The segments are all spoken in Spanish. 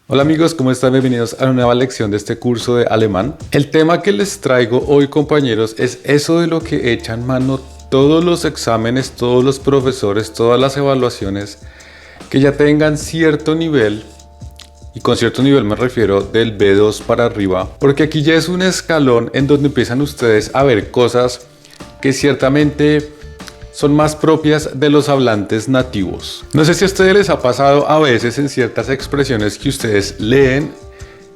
Hola amigos, ¿cómo están? Bienvenidos a una nueva lección de este curso de alemán. El tema que les traigo hoy, compañeros, es eso de lo que echan mano todos los exámenes, todos los profesores, todas las evaluaciones que ya tengan cierto nivel, y con cierto nivel me refiero del B2 para arriba, porque aquí ya es un escalón en donde empiezan ustedes a ver cosas que ciertamente son más propias de los hablantes nativos. No sé si a ustedes les ha pasado a veces en ciertas expresiones que ustedes leen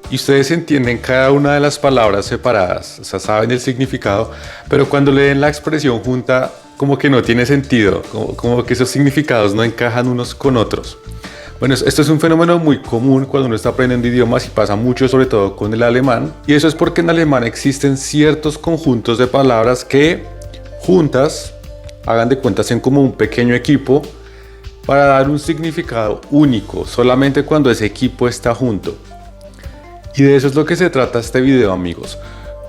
y ustedes entienden cada una de las palabras separadas, o sea, saben el significado, pero cuando leen la expresión junta como que no tiene sentido, como que esos significados no encajan unos con otros. Bueno, esto es un fenómeno muy común cuando uno está aprendiendo idiomas y pasa mucho sobre todo con el alemán, y eso es porque en alemán existen ciertos conjuntos de palabras que juntas, hagan de cuenta, hacen como un pequeño equipo para dar un significado único, solamente cuando ese equipo está junto. Y de eso es lo que se trata este video, amigos.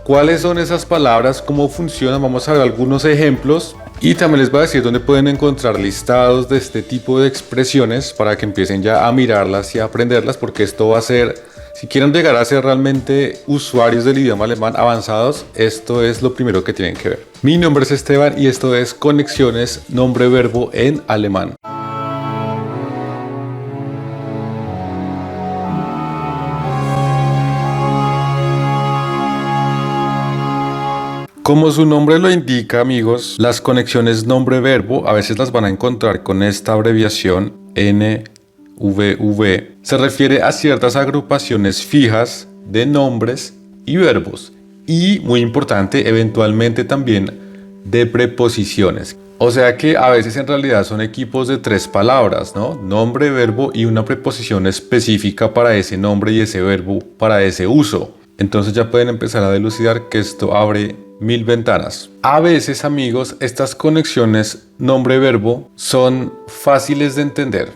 ¿Cuáles son esas palabras? ¿Cómo funcionan? Vamos a ver algunos ejemplos y también les voy a decir dónde pueden encontrar listados de este tipo de expresiones para que empiecen ya a mirarlas y a aprenderlas, porque esto va a ser, si quieren llegar a ser realmente usuarios del idioma alemán avanzados, esto es lo primero que tienen que ver. Mi nombre es Esteban y esto es Conexiones Nombre-Verbo en Alemán. Como su nombre lo indica, amigos, las conexiones nombre-verbo a veces las van a encontrar con esta abreviación NVV. Se refiere a ciertas agrupaciones fijas de nombres y verbos y, muy importante, eventualmente también de preposiciones. O sea que a veces en realidad son equipos de tres palabras, ¿no? Nombre, verbo y una preposición específica para ese nombre y ese verbo para ese uso. Entonces ya pueden empezar a dilucidar que esto abre mil ventanas. A veces, amigos, estas conexiones nombre-verbo son fáciles de entender,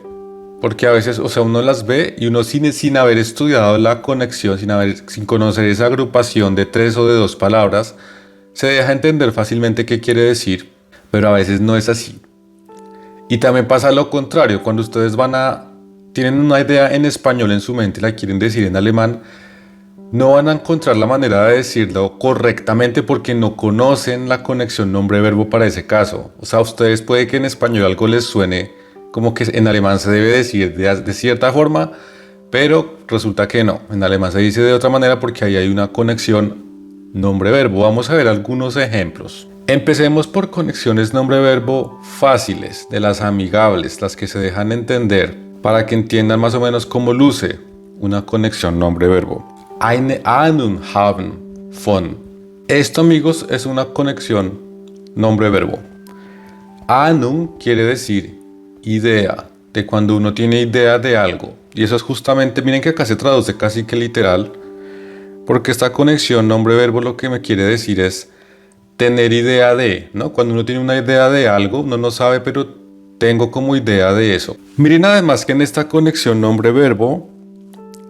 porque a veces, o sea, uno las ve y uno sin haber estudiado la conexión, sin conocer esa agrupación de tres o de dos palabras, se deja entender fácilmente qué quiere decir, pero a veces no es así. Y también pasa lo contrario, cuando ustedes tienen una idea en español en su mente y la quieren decir en alemán, no van a encontrar la manera de decirlo correctamente porque no conocen la conexión nombre-verbo para ese caso. O sea, a ustedes puede que en español algo les suene como que en alemán se debe decir de cierta forma, pero resulta que no. En alemán se dice de otra manera porque ahí hay una conexión nombre-verbo. Vamos a ver algunos ejemplos. Empecemos por conexiones nombre-verbo fáciles, de las amigables, las que se dejan entender, para que entiendan más o menos cómo luce una conexión nombre-verbo. Eine Ahnung haben von. Esto, amigos, es una conexión nombre-verbo. Ahnung quiere decir idea, de cuando uno tiene idea de algo. Y eso es justamente, miren que acá se traduce casi que literal, porque esta conexión nombre-verbo lo que me quiere decir es tener idea de, ¿no? Cuando uno tiene una idea de algo, uno no sabe, pero tengo como idea de eso. Miren además que en esta conexión nombre-verbo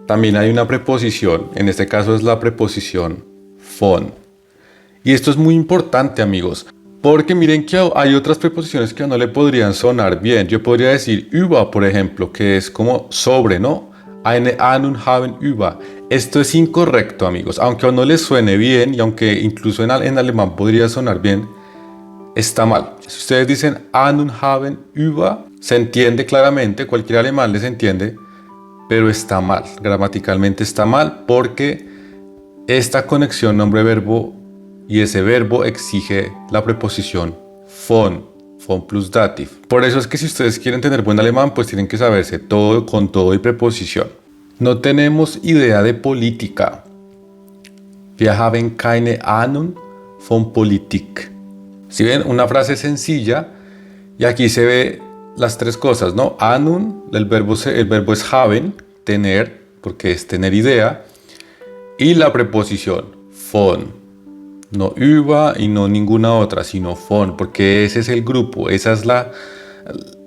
también hay una preposición, en este caso es la preposición von. Y esto es muy importante, amigos, porque miren que hay otras preposiciones que no le podrían sonar bien. Yo podría decir über, por ejemplo, que es como sobre, ¿no? Eine Ahnung haben über. Esto es incorrecto, amigos. Aunque a uno le suene bien y aunque incluso en alemán podría sonar bien, está mal. Si ustedes dicen Ahnung haben über, se entiende claramente, cualquier alemán les entiende, pero está mal, gramaticalmente está mal, porque esta conexión nombre-verbo y ese verbo exige la preposición von plus dativ. Por eso es que si ustedes quieren tener buen alemán, pues tienen que saberse todo con todo y preposición. No tenemos idea de política. Wir haben keine Ahnung von Politik. Si ven, una frase sencilla y aquí se ve las tres cosas, ¿no? Ahnung, el verbo es haben, tener, porque es tener idea, y la preposición von, no über y no ninguna otra, sino von, porque ese es el grupo, esa es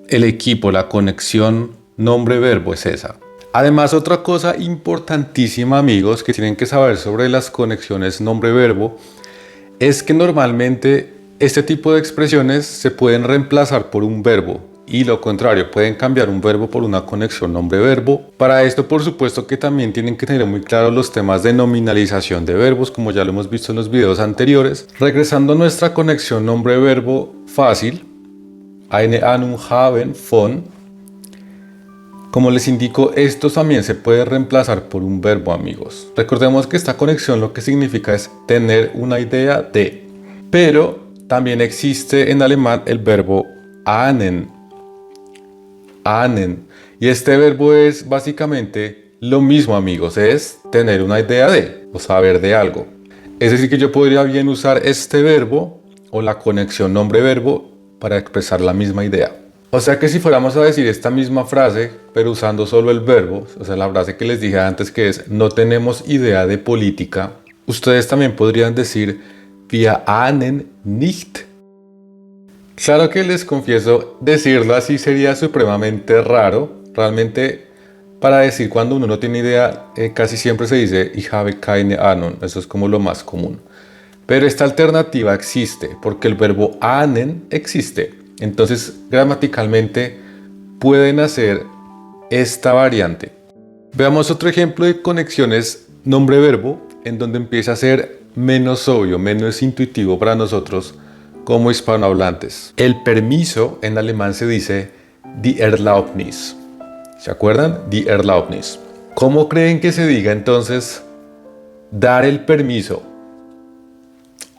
el equipo, la conexión nombre-verbo es esa. Además, otra cosa importantísima, amigos, que tienen que saber sobre las conexiones nombre-verbo es que normalmente este tipo de expresiones se pueden reemplazar por un verbo. y lo contrario, pueden cambiar un verbo por una conexión nombre-verbo. Para esto, por supuesto que también tienen que tener muy claros los temas de nominalización de verbos, como ya lo hemos visto en los videos anteriores. Regresando a nuestra conexión nombre-verbo fácil, eine Ahnung haben von, como les indico, esto también se puede reemplazar por un verbo, amigos. Recordemos que esta conexión lo que significa es tener una idea de, pero también existe en alemán el verbo ahnen. Ahnen. Y este verbo es básicamente lo mismo, amigos, es tener una idea de o saber de algo. Es decir, que yo podría bien usar este verbo o la conexión nombre-verbo para expresar la misma idea. O sea que si fuéramos a decir esta misma frase, pero usando solo el verbo, o sea, la frase que les dije antes que es no tenemos idea de política, ustedes también podrían decir wir ahnen nicht. Claro que les confieso, decirlo así sería supremamente raro. Realmente, para decir cuando uno no tiene idea, casi siempre se dice ich habe keine Ahnung. Eso es como lo más común. Pero esta alternativa existe, porque el verbo ahnen existe. Entonces, gramaticalmente, pueden hacer esta variante. Veamos otro ejemplo de conexiones nombre-verbo, en donde empieza a ser menos obvio, menos intuitivo para nosotros como hispanohablantes. El permiso en alemán se dice die Erlaubnis. ¿Se acuerdan? Die Erlaubnis. ¿Cómo creen que se diga entonces dar el permiso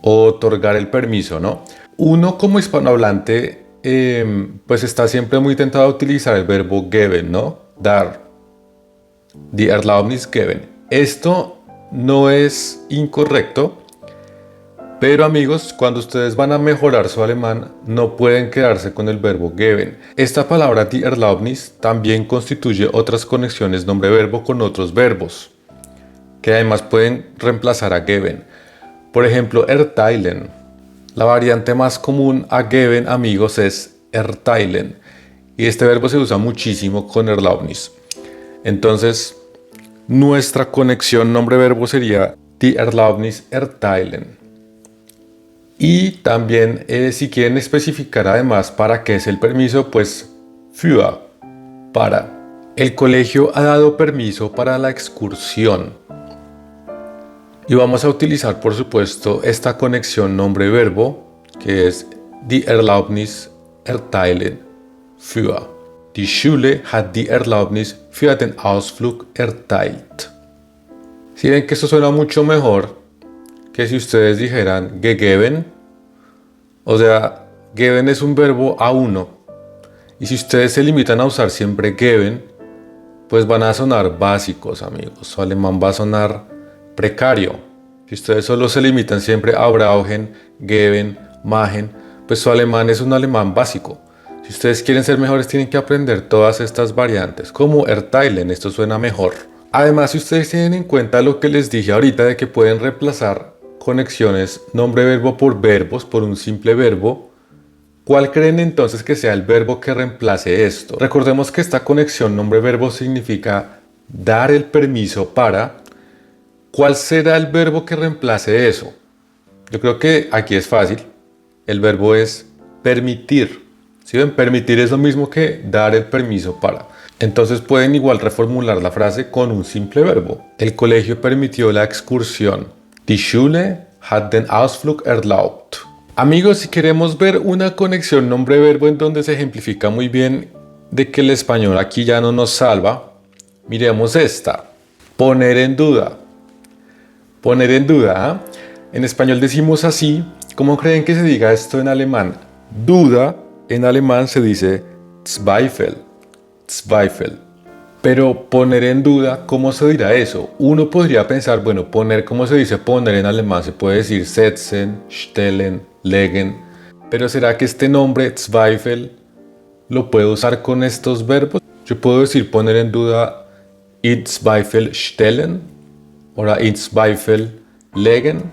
o otorgar el permiso, no? Uno como hispanohablante pues está siempre muy tentado a utilizar el verbo geben, ¿no? Dar. Die Erlaubnis geben. Esto no es incorrecto. Pero amigos, cuando ustedes van a mejorar su alemán, no pueden quedarse con el verbo geben. Esta palabra die Erlaubnis también constituye otras conexiones nombre-verbo con otros verbos, que además pueden reemplazar a geben. Por ejemplo, erteilen. La variante más común a geben, amigos, es erteilen. Y este verbo se usa muchísimo con Erlaubnis. Entonces, nuestra conexión nombre-verbo sería die Erlaubnis erteilen. Y también, si quieren especificar además para qué es el permiso, pues für, para. El colegio ha dado permiso para la excursión. Y vamos a utilizar, por supuesto, esta conexión nombre-verbo, que es die Erlaubnis erteilen für. Die Schule hat die Erlaubnis für den Ausflug erteilt. Si ven que esto suena mucho mejor que si ustedes dijeran gegeben, o sea, geben es un verbo a uno, y si ustedes se limitan a usar siempre geben, pues van a sonar básicos, amigos. Su alemán va a sonar precario. Si ustedes solo se limitan siempre a brauchen, geben, machen, pues su alemán es un alemán básico. Si ustedes quieren ser mejores, tienen que aprender todas estas variantes, como erteilen, esto suena mejor. Además, si ustedes tienen en cuenta lo que les dije ahorita de que pueden reemplazar conexiones nombre-verbo por verbos, por un simple verbo, ¿cuál creen entonces que sea el verbo que reemplace esto? Recordemos que esta conexión nombre-verbo significa dar el permiso para. ¿Cuál será el verbo que reemplace eso? Yo creo que aquí es fácil. El verbo es permitir. ¿Sí ven? Permitir es lo mismo que dar el permiso para. Entonces pueden igual reformular la frase con un simple verbo. El colegio permitió la excursión. Die Schule hat den Ausflug erlaubt. Amigos, si queremos ver una conexión nombre-verbo en donde se ejemplifica muy bien de que el español aquí ya no nos salva, miremos esta. Poner en duda. Poner en duda. En español decimos así. ¿Cómo creen que se diga esto en alemán? Duda en alemán se dice Zweifel. Zweifel. Pero poner en duda, ¿cómo se dirá eso? Uno podría pensar, bueno, poner, ¿cómo se dice poner en alemán? Se puede decir setzen, stellen, legen. Pero ¿será que este nombre, Zweifel, lo puedo usar con estos verbos? Yo puedo decir poner en duda, in Zweifel stellen, o in Zweifel legen,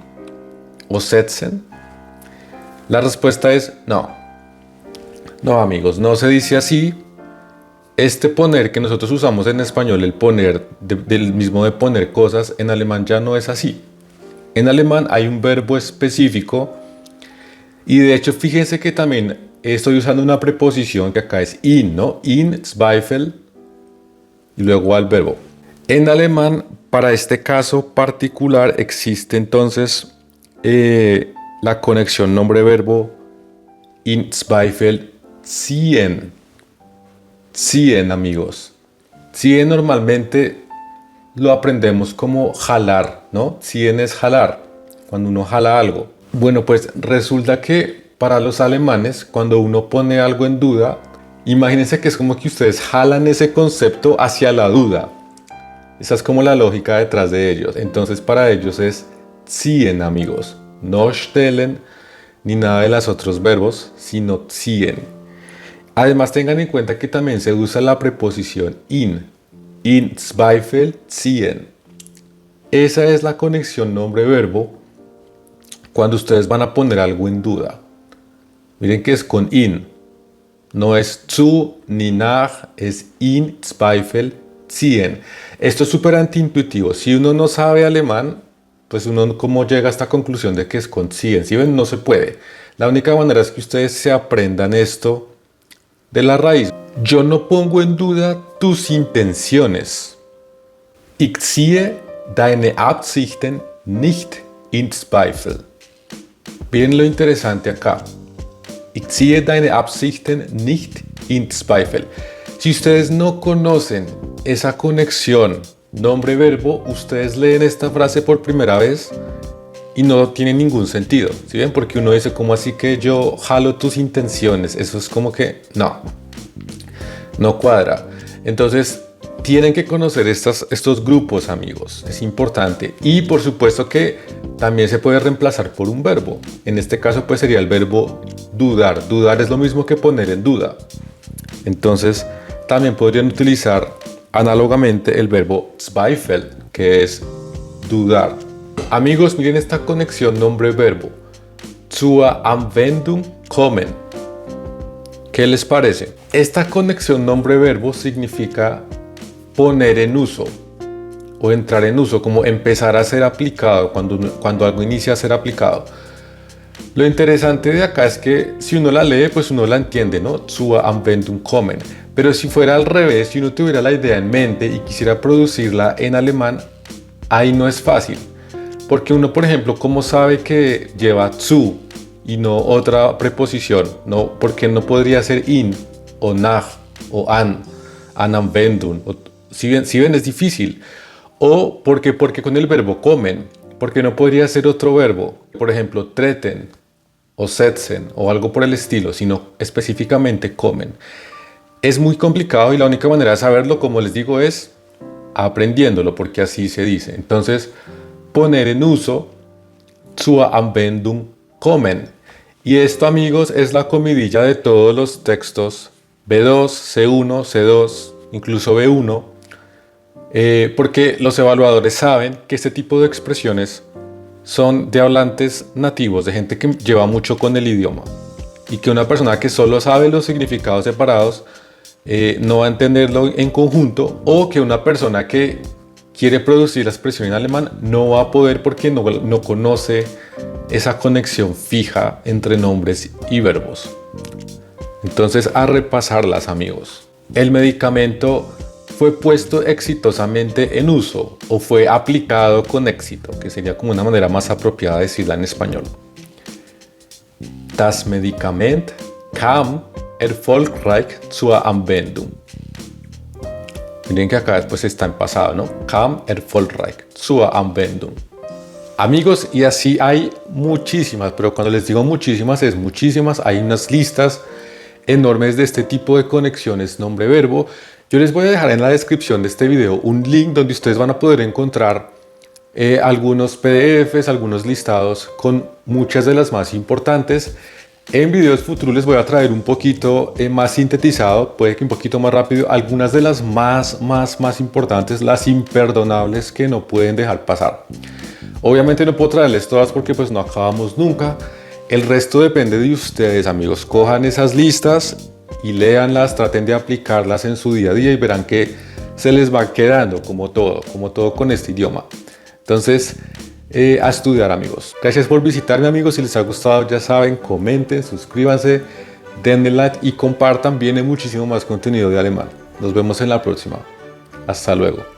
o setzen. La respuesta es no. No, amigos, no se dice así. Este poner que nosotros usamos en español, el poner, del mismo de poner cosas, en alemán ya no es así. En alemán hay un verbo específico y de hecho fíjense que también estoy usando una preposición que acá es in, ¿no? In Zweifel y luego al verbo. En alemán, para este caso particular, existe entonces la conexión nombre-verbo in Zweifel ziehen. Ziehen, amigos. Ziehen normalmente lo aprendemos como jalar, ¿no? Ziehen es jalar, cuando uno jala algo. Bueno, pues resulta que para los alemanes, cuando uno pone algo en duda, imagínense que es como que ustedes jalan ese concepto hacia la duda. Esa es como la lógica detrás de ellos. Entonces para ellos es ziehen, amigos. No stellen ni nada de los otros verbos, sino ziehen. Además tengan en cuenta que también se usa la preposición in. In Zweifel ziehen. Esa es la conexión nombre-verbo cuando ustedes van a poner algo en duda. Miren que es con in. No es zu ni nach, es in Zweifel ziehen. Esto es súper antiintuitivo. Si uno no sabe alemán, pues uno como llega a esta conclusión de que es con ziehen. Si ven, no se puede. La única manera es que ustedes se aprendan esto de la raíz. Yo no pongo en duda tus intenciones. Ich ziehe deine Absichten nicht in Zweifel. Miren lo interesante acá. Ich ziehe deine Absichten nicht in Zweifel. Si ustedes no conocen esa conexión nombre-verbo, ustedes leen esta frase por primera vez y no tiene ningún sentido. ¿Sí ven? Porque uno dice, ¿cómo así que yo jalo tus intenciones? Eso es como que no cuadra. Entonces tienen que conocer estos grupos, amigos. Es importante. Y por supuesto que también se puede reemplazar por un verbo. En este caso pues sería el verbo dudar. Dudar es lo mismo que poner en duda. Entonces también podrían utilizar análogamente el verbo Zweifel, que es dudar. Amigos, miren esta conexión nombre-verbo. Zur Anwendung kommen. ¿Qué les parece? Esta conexión nombre-verbo significa poner en uso o entrar en uso, como empezar a ser aplicado, cuando algo inicia a ser aplicado. Lo interesante de acá es que si uno la lee, pues uno la entiende, ¿no? Zur Anwendung kommen. Pero si fuera al revés, si uno tuviera la idea en mente y quisiera producirla en alemán, ahí no es fácil. Porque uno, por ejemplo, ¿cómo sabe que lleva zu y no otra preposición? No, porque no podría ser in o nach o an Anwendung. Si ven, es difícil. O porque con el verbo comen, porque no podría ser otro verbo, por ejemplo, treten o setzen o algo por el estilo, sino específicamente comen. Es muy complicado y la única manera de saberlo, como les digo, es aprendiéndolo, porque así se dice. Entonces, poner en uso zur Anwendung kommen. Y esto, amigos, es la comidilla de todos los textos B2, C1, C2, incluso B1, porque los evaluadores saben que este tipo de expresiones son de hablantes nativos, de gente que lleva mucho con el idioma, y que una persona que solo sabe los significados separados no va a entenderlo en conjunto, o que una persona que quiere producir la expresión en alemán no va a poder porque no conoce esa conexión fija entre nombres y verbos. Entonces, a repasarlas, amigos. El medicamento fue puesto exitosamente en uso o fue aplicado con éxito, que sería como una manera más apropiada de decirla en español. Das Medikament kam erfolgreich zur Anwendung. Miren que acá después está en pasado, ¿no? Kam erfolgreich zur Anwendung. Amigos, y así hay muchísimas, pero cuando les digo muchísimas, es muchísimas. Hay unas listas enormes de este tipo de conexiones nombre-verbo. Yo les voy a dejar en la descripción de este video un link donde ustedes van a poder encontrar algunos PDFs, algunos listados con muchas de las más importantes. En videos futuros les voy a traer un poquito más sintetizado, puede que un poquito más rápido, algunas de las más importantes, las imperdonables que no pueden dejar pasar. Obviamente no puedo traerles todas porque pues no acabamos nunca. El resto depende de ustedes, amigos. Cojan esas listas y léanlas, traten de aplicarlas en su día a día y verán que se les va quedando como todo con este idioma. Entonces, a estudiar, amigos. Gracias por visitarme, amigos. Si les ha gustado, ya saben, comenten, suscríbanse, denle like y compartan, viene muchísimo más contenido de alemán. Nos vemos en la próxima. Hasta luego.